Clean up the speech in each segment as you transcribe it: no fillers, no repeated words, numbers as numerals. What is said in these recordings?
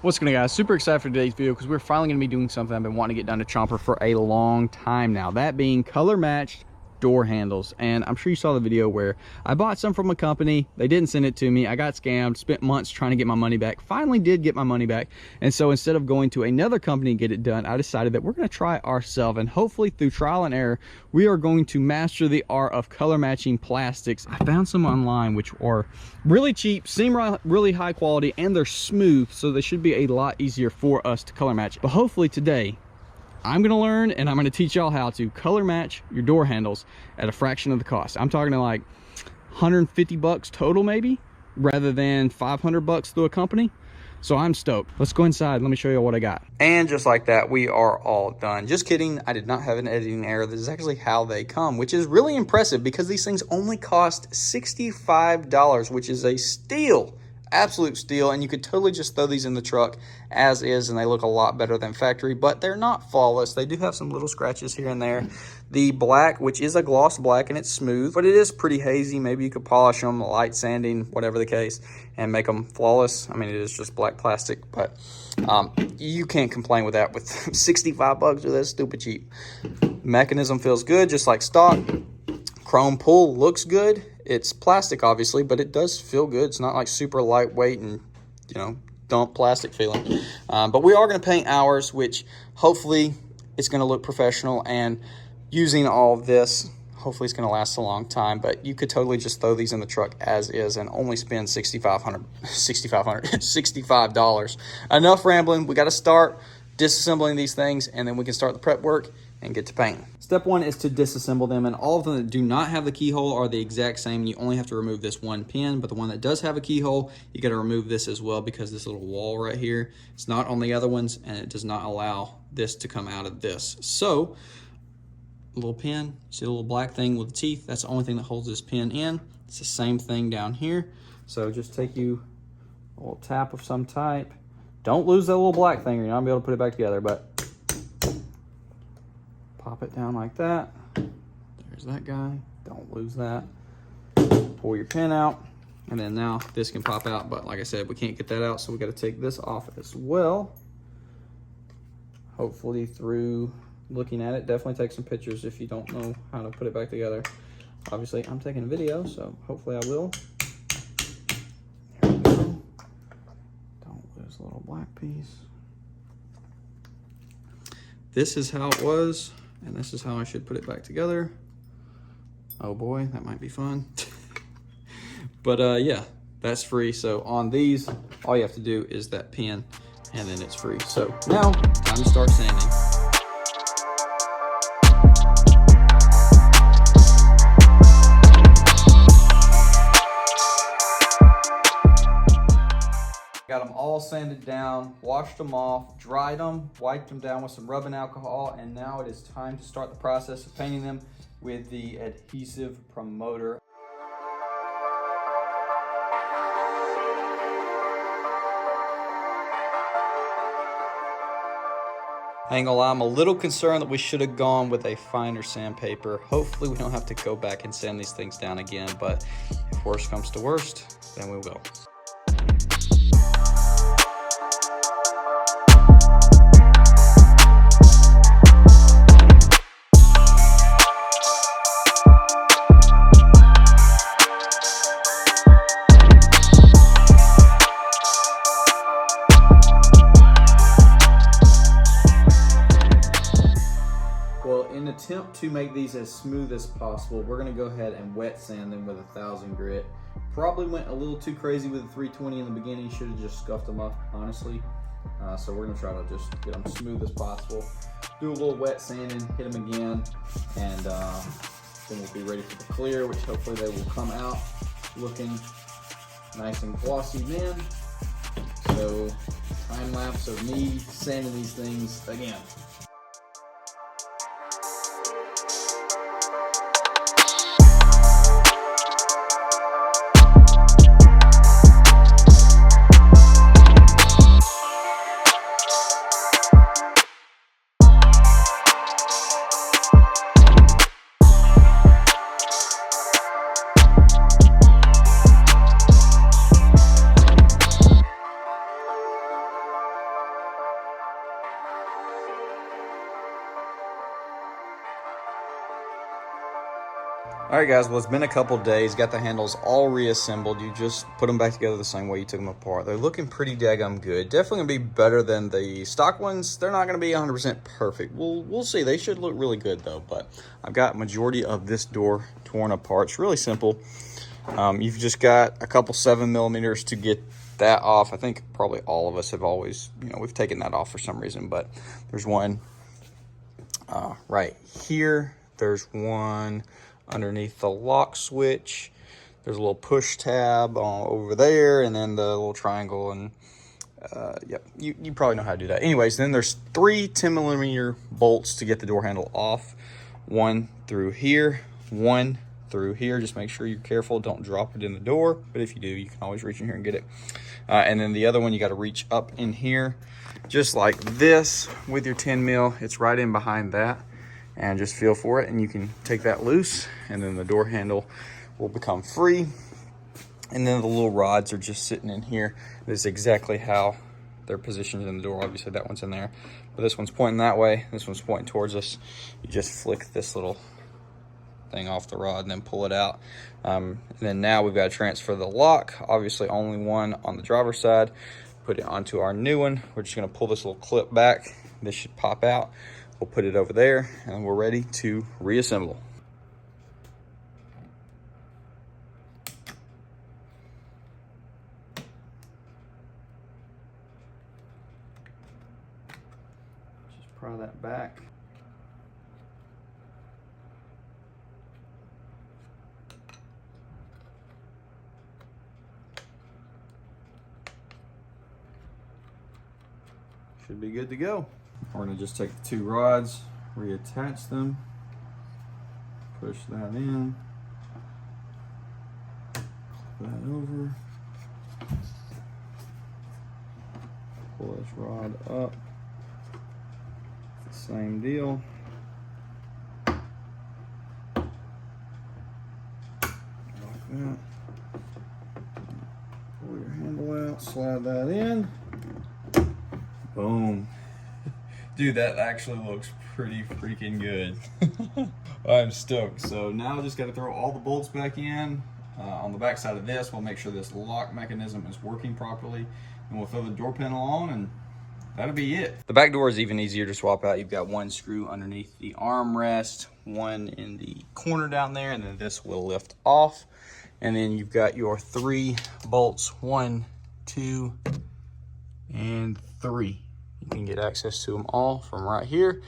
What's going on, guys? Super excited for today's video because we're finally going to be doing something I've been wanting to get done to Chomper for a long time now. That being color matched door handles. And I'm sure you saw the video where I bought some from a company. They didn't send it to me. I got scammed, spent months trying to get my money back. Finally did get my money back. And so instead of going to another company and get it done, I decided that we're going to try it ourselves. And hopefully through trial and error, we are going to master the art of color matching plastics. I found some online which are really cheap, seem really high quality, and they're smooth. So they should be a lot easier for us to color match. But hopefully today, I'm gonna learn and I'm gonna teach y'all how to color match your door handles at a fraction of the cost. I'm talking to like 150 bucks total maybe, rather than 500 bucks through a company. So I'm stoked. Let's go inside. Let me show you what I got. And just like that, we are all done. Just kidding. I did not have an editing error. This is actually how they come, which is really impressive because these things only cost $65, which is a steal. Absolute steal. And you could totally just throw these in the truck as is, and they look a lot better than factory, but they're not flawless. They do have some little scratches here and there. The black, which is a gloss black, and it's smooth, but it is pretty hazy. Maybe you could polish them, light sanding, whatever the case, and make them flawless. I mean, it is just black plastic, but you can't complain with that with 65 bucks, or that's stupid cheap. Mechanism feels good, just like stock. Chrome pull looks good. It's plastic, obviously, but it does feel good. It's not like super lightweight and, you know, dump plastic feeling. But we are going to paint ours, which hopefully it's going to look professional. And using all of this, hopefully it's going to last a long time. But you could totally just throw these in the truck as is and only spend $65. Enough rambling. We got to start disassembling these things, and then we can start the prep work and get to painting. Step one is to disassemble them, and all of them that do not have the keyhole are the exact same. You only have to remove this one pin, but the one that does have a keyhole, you got to remove this as well, because this little wall right here, it's not on the other ones, and it does not allow this to come out of this. So a little pin, see the little black thing with the teeth, that's the only thing that holds this pin in. It's the same thing down here. So just take you a little tap of some type. Don't lose that little black thing, or you're not gonna be able to put it back together, but pop it down like that. There's that guy. Don't lose that. Pull your pin out, and then now this can pop out, but like I said, we can't get that out, so we got to take this off as well. Hopefully through looking at it, definitely take some pictures if you don't know how to put it back together. Obviously, I'm taking a video, so hopefully I will. Here we go. Don't lose the little black piece. This is how it was. And this is how I should put it back together. Oh boy, that might be fun. But yeah, that's free. So on these, all you have to do is that pin, and then it's free. So now, time to start sanding. Got them all sanded down, washed them off, dried them, wiped them down with some rubbing alcohol, and now it is time to start the process of painting them with the adhesive promoter. I ain't gonna lie, I'm a little concerned that we should have gone with a finer sandpaper. Hopefully we don't have to go back and sand these things down again, but if worst comes to worst, then we will. In an attempt to make these as smooth as possible, we're going to go ahead and wet sand them with 1000 grit. Probably went a little too crazy with the 320 in the beginning. Should have just scuffed them up, honestly. So we're going to try to just get them smooth as possible. Do a little wet sanding, hit them again, and then we'll be ready for the clear, which hopefully they will come out looking nice and glossy then. So time lapse of me sanding these things again. All right, guys, well, it's been a couple days. Got the handles all reassembled. You just put them back together the same way you took them apart. They're looking pretty daggum good. Definitely gonna be better than the stock ones. They're not gonna be 100% perfect. We'll see. They should look really good though. But I've got majority of this door torn apart. It's really simple. You've just got a couple 7mm to get that off. I think probably all of us have always, we've taken that off for some reason. But there's one right here. There's one underneath the lock switch. There's a little push tab over there, and then the little triangle, and yep, you probably know how to do that. Anyways, then there's 3 10mm bolts to get the door handle off. One through here, one through here. Just make sure you're careful, don't drop it in the door, but if you do, you can always reach in here and get it. And then the other one, you got to reach up in here just like this with your 10mm. It's right in behind that, and just feel for it, and you can take that loose, and then the door handle will become free. And then the little rods are just sitting in here. This is exactly how they're positioned in the door. Obviously that one's in there, but this one's pointing that way, this one's pointing towards us. You just flick this little thing off the rod and then pull it out. And then now we've got to transfer the lock, obviously only one on the driver's side, put it onto our new one. We're just going to pull this little clip back. This should pop out. We'll put it over there, and we're ready to reassemble. Just pry that back. Should be good to go. We're gonna just take the 2 rods, reattach them, push that in, flip that over, pull this rod up, same deal. Like that. Pull your handle out, slide that in. Boom. Dude, that actually looks pretty freaking good. I'm stoked. So now I just got to throw all the bolts back in. On the back side of this, we'll make sure this lock mechanism is working properly, and we'll throw the door panel on, and that'll be it. The back door is even easier to swap out. You've got 1 screw underneath the armrest, 1 in the corner down there, and then this will lift off. And then you've got your 3 bolts, 1, 2, and 3. You can get access to them all from right here.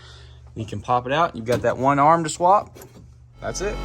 You can pop it out. You've got that 1 arm to swap. That's it.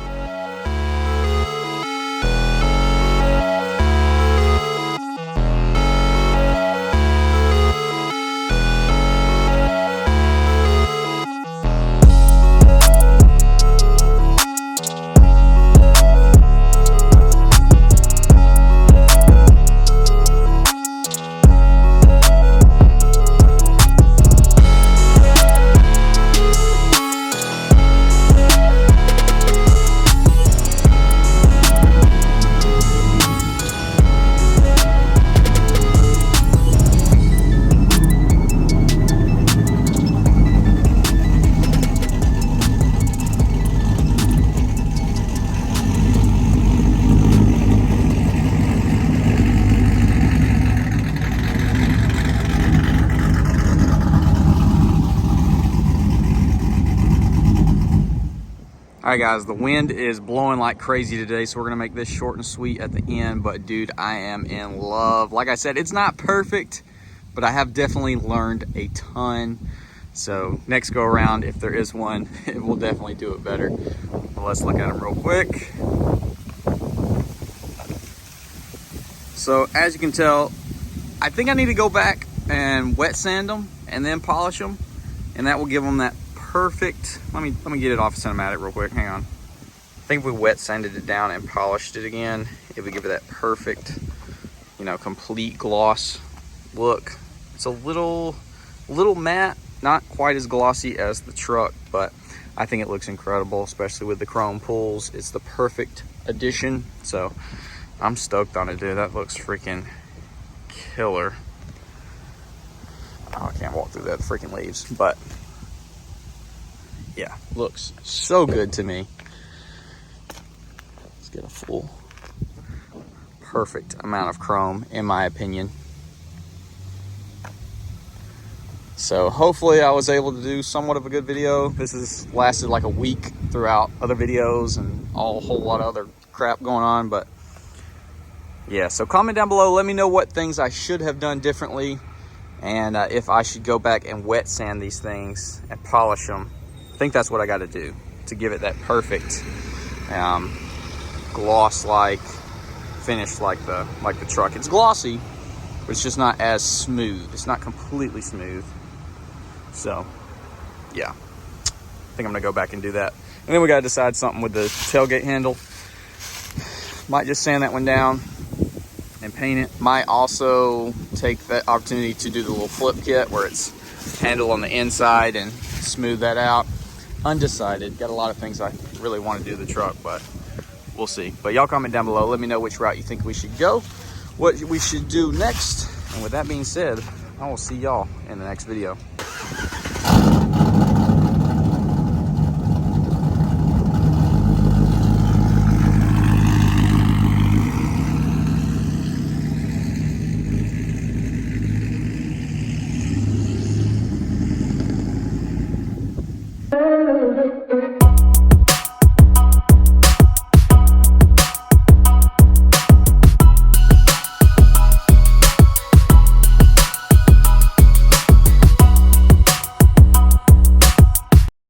All right, guys, the wind is blowing like crazy today, so we're gonna make this short and sweet at the end. But dude, I am in love. Like I said, it's not perfect, but I have definitely learned a ton. So next go around, if there is one, it will definitely do it better. But let's look at them real quick. So as you can tell, I think I need to go back and wet sand them and then polish them, and that will give them that perfect. Let me get it off cinematic real quick. Hang on. I think if we wet sanded it down and polished it again, it would give it that perfect, complete gloss look. It's a little matte, not quite as glossy as the truck, but I think it looks incredible, especially with the chrome pulls. It's the perfect addition. So I'm stoked on it, dude. That looks freaking killer. Oh, I can't walk through that freaking leaves, but yeah, looks so good to me. get a full perfect amount of chrome, in my opinion. So hopefully I was able to do somewhat of a good video. This has lasted like a week throughout other videos and a whole lot of other crap going on. But yeah, so comment down below. Let me know what things I should have done differently. And if I should go back and wet sand these things and polish them. I think that's what I got to do to give it that perfect gloss-like finish like the truck. It's glossy, but it's just not as smooth. It's not completely smooth. So yeah, I think I'm gonna go back and do that. And then we gotta decide something with the tailgate handle. Might just sand that one down and paint it. Might also take that opportunity to do the little flip kit where it's handle on the inside and smooth that out. Undecided. Got a lot of things I really want to do to the truck, but we'll see. But y'all comment down below. Let me know which route you think we should go, what we should do next. And with that being said, I will see y'all in the next video.